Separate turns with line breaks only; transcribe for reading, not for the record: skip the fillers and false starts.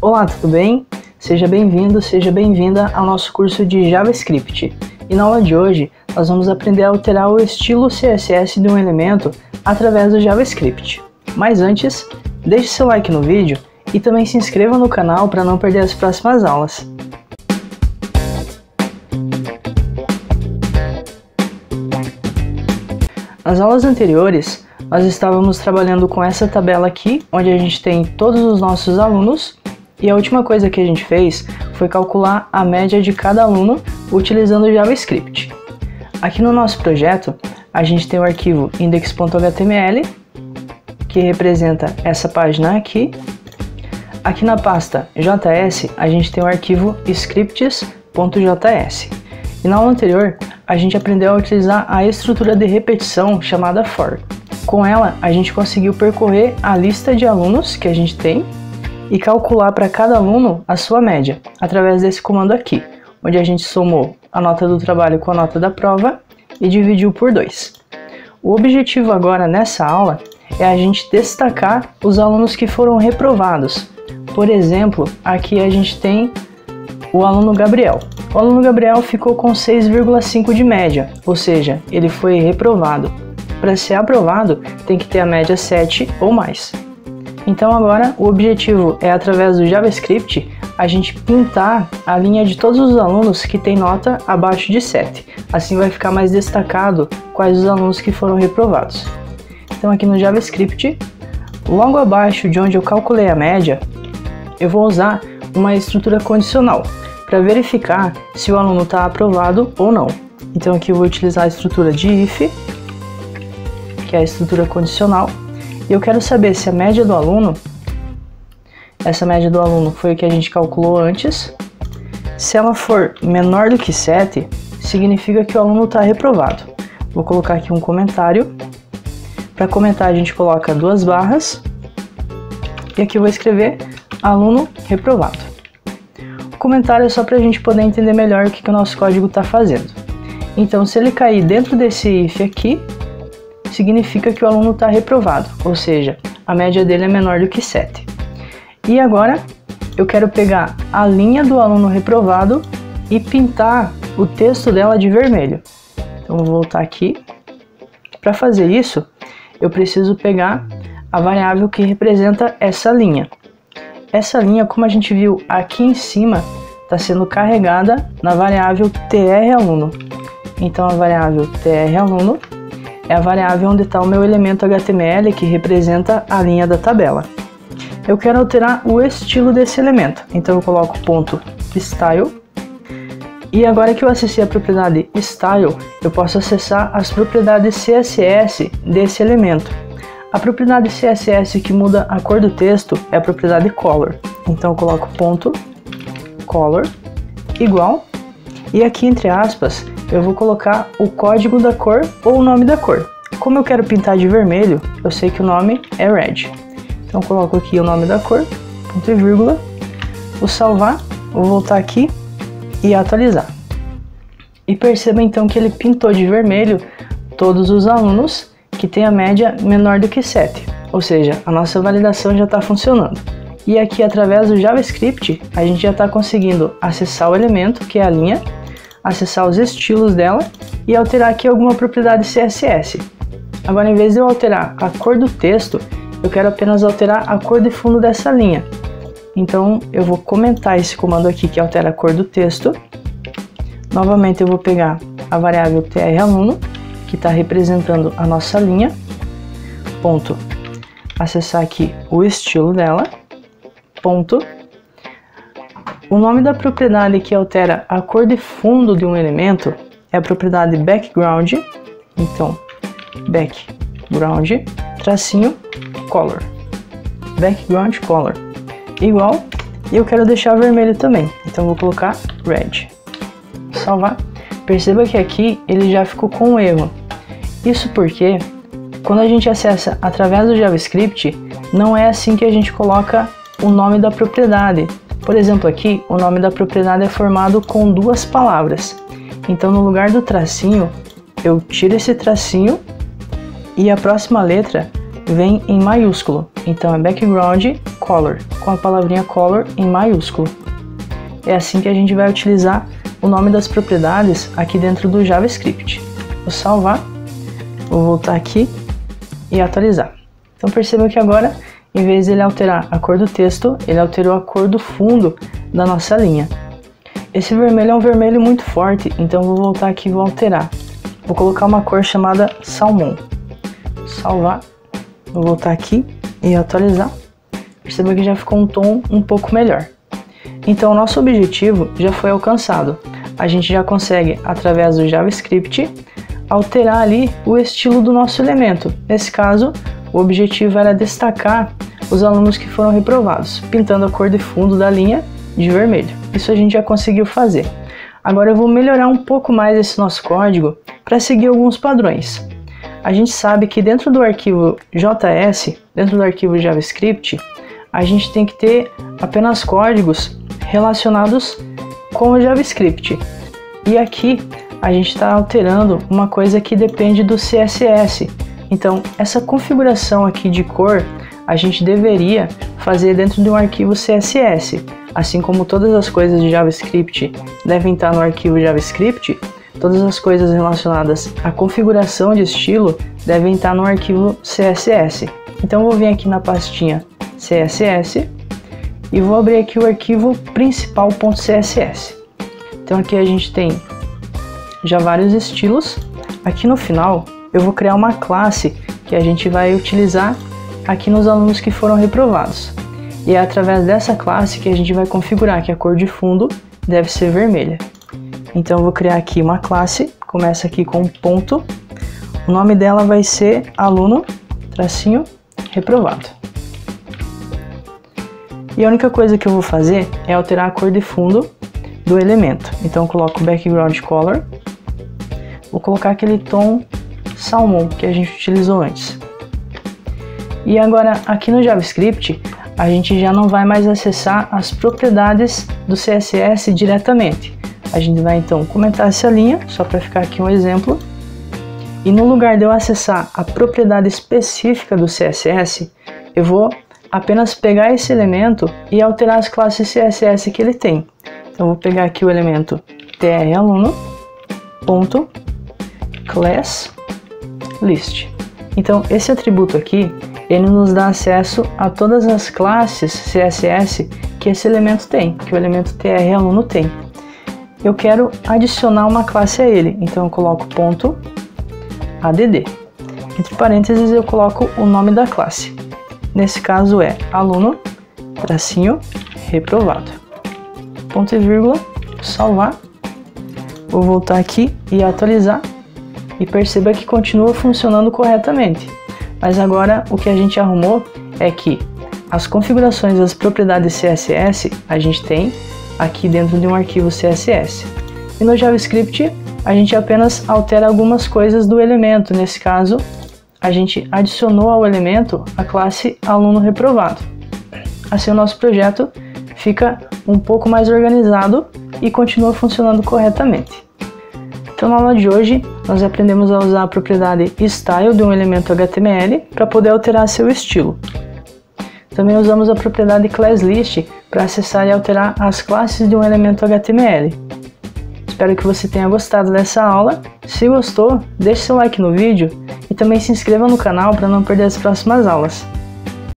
Olá, tudo bem? Seja bem-vindo, seja bem-vinda ao nosso curso de JavaScript. E na aula de hoje, nós vamos aprender a alterar o estilo CSS de um elemento através do JavaScript. Mas antes, deixe seu like no vídeo e também se inscreva no canal para não perder as próximas aulas. Nas aulas anteriores, nós estávamos trabalhando com essa tabela aqui, onde a gente tem todos os nossos alunos, e a última coisa que a gente fez foi calcular a média de cada aluno utilizando o JavaScript. Aqui no nosso projeto, a gente tem o arquivo index.html, que representa essa página aqui. Aqui na pasta JS, a gente tem o arquivo scripts.js. E na aula anterior, a gente aprendeu a utilizar a estrutura de repetição chamada for. Com ela, a gente conseguiu percorrer a lista de alunos que a gente tem e calcular para cada aluno a sua média, através desse comando aqui, onde a gente somou a nota do trabalho com a nota da prova e dividiu por 2. O objetivo agora nessa aula é a gente destacar os alunos que foram reprovados. Por exemplo, aqui a gente tem o aluno Gabriel. O aluno Gabriel ficou com 6,5 de média, ou seja, ele foi reprovado. Para ser aprovado, tem que ter a média 7 ou mais. Então agora o objetivo é, através do JavaScript, a gente pintar a linha de todos os alunos que tem nota abaixo de 7. Assim vai ficar mais destacado quais os alunos que foram reprovados. Então aqui no JavaScript, logo abaixo de onde eu calculei a média, eu vou usar uma estrutura condicional para verificar se o aluno está aprovado ou não. Então aqui eu vou utilizar a estrutura de if, que é a estrutura condicional, e eu quero saber se a média do aluno, essa média do aluno foi o que a gente calculou antes. Se ela for menor do que 7, significa que o aluno está reprovado. Vou colocar aqui um comentário. Para comentar a gente coloca 2 barras, e aqui eu vou escrever aluno reprovado. O comentário é só para a gente poder entender melhor o que o nosso código está fazendo. Então, se ele cair dentro desse if aqui, significa que o aluno está reprovado, ou seja, a média dele é menor do que 7. E agora, eu quero pegar a linha do aluno reprovado e pintar o texto dela de vermelho. Então, vou voltar aqui. Para fazer isso, eu preciso pegar a variável que representa essa linha. Essa linha, como a gente viu aqui em cima, está sendo carregada na variável traluno. Então a variável traluno é a variável onde está o meu elemento HTML que representa a linha da tabela. Eu quero alterar o estilo desse elemento, então eu coloco ponto style. E agora que eu acessei a propriedade style, eu posso acessar as propriedades CSS desse elemento. A propriedade CSS que muda a cor do texto é a propriedade color. Então eu coloco ponto color igual, e aqui entre aspas eu vou colocar o código da cor ou o nome da cor. Como eu quero pintar de vermelho, eu sei que o nome é red. Então eu coloco aqui o nome da cor, ponto e vírgula, vou salvar, vou voltar aqui e atualizar. E perceba então que ele pintou de vermelho todos os alunos que tem a média menor do que 7, ou seja, a nossa validação já está funcionando. E aqui, através do JavaScript, a gente já está conseguindo acessar o elemento, que é a linha, acessar os estilos dela e alterar aqui alguma propriedade CSS. Agora, em vez de eu alterar a cor do texto, eu quero apenas alterar a cor de fundo dessa linha. Então, eu vou comentar esse comando aqui que altera a cor do texto. Novamente, eu vou pegar a variável traluno, que está representando a nossa linha, ponto, acessar aqui o estilo dela, ponto, o nome da propriedade que altera a cor de fundo de um elemento é a propriedade background, então, background, tracinho, color, background color, igual, e eu quero deixar vermelho também, então vou colocar red, salvar. Perceba que aqui ele já ficou com um erro. Isso porque, quando a gente acessa através do JavaScript, não é assim que a gente coloca o nome da propriedade. Por exemplo, aqui o nome da propriedade é formado com 2 palavras. Então, no lugar do tracinho, eu tiro esse tracinho e a próxima letra vem em maiúsculo. Então é background color, com a palavrinha color em maiúsculo. É assim que a gente vai utilizar o nome das propriedades aqui dentro do JavaScript. Vou salvar, vou voltar aqui e atualizar. Então perceba que agora, em vez de ele alterar a cor do texto, ele alterou a cor do fundo da nossa linha. Esse vermelho é um vermelho muito forte, então vou voltar aqui e vou alterar. Vou colocar uma cor chamada salmão. Salvar, vou voltar aqui e atualizar. Perceba que já ficou um tom um pouco melhor. Então o nosso objetivo já foi alcançado. A gente já consegue, através do JavaScript, alterar ali o estilo do nosso elemento. Nesse caso, o objetivo era destacar os alunos que foram reprovados, pintando a cor de fundo da linha de vermelho. Isso a gente já conseguiu fazer. Agora eu vou melhorar um pouco mais esse nosso código para seguir alguns padrões. A gente sabe que dentro do arquivo JS, dentro do arquivo JavaScript, a gente tem que ter apenas códigos relacionados com o JavaScript. E aqui a gente está alterando uma coisa que depende do CSS. Então essa configuração aqui de cor a gente deveria fazer dentro de um arquivo CSS. Assim como todas as coisas de JavaScript devem estar no arquivo JavaScript, todas as coisas relacionadas à configuração de estilo devem estar no arquivo CSS. Então eu vou vir aqui na pastinha CSS e vou abrir aqui o arquivo principal.css. Então aqui a gente tem já vários estilos. Aqui no final eu vou criar uma classe que a gente vai utilizar aqui nos alunos que foram reprovados. E é através dessa classe que a gente vai configurar que a cor de fundo deve ser vermelha. Então eu vou criar aqui uma classe, começa aqui com um ponto, o nome dela vai ser aluno, tracinho, reprovado. E a única coisa que eu vou fazer é alterar a cor de fundo do elemento. Então eu coloco background color, vou colocar aquele tom salmão que a gente utilizou antes. E agora aqui no JavaScript a gente já não vai mais acessar as propriedades do CSS diretamente. A gente vai então comentar essa linha, só para ficar aqui um exemplo. E no lugar de eu acessar a propriedade específica do CSS, eu vou apenas pegar esse elemento e alterar as classes CSS que ele tem. Então eu vou pegar aqui o elemento traluno.classList. Então esse atributo aqui, ele nos dá acesso a todas as classes CSS que esse elemento tem, que o elemento traluno tem. Eu quero adicionar uma classe a ele, então eu coloco .add. Entre parênteses eu coloco o nome da classe. Nesse caso é aluno, tracinho, reprovado. Ponto e vírgula, salvar. Vou voltar aqui e atualizar. E perceba que continua funcionando corretamente. Mas agora o que a gente arrumou é que as configurações das propriedades CSS a gente tem aqui dentro de um arquivo CSS. E no JavaScript a gente apenas altera algumas coisas do elemento. Nesse caso, a gente adicionou ao elemento a classe aluno reprovado. Assim o nosso projeto fica um pouco mais organizado e continua funcionando corretamente. Então na aula de hoje nós aprendemos a usar a propriedade style de um elemento HTML para poder alterar seu estilo. Também usamos a propriedade classList para acessar e alterar as classes de um elemento HTML. Espero que você tenha gostado dessa aula. Se gostou, deixe seu like no vídeo e também se inscreva no canal para não perder as próximas aulas.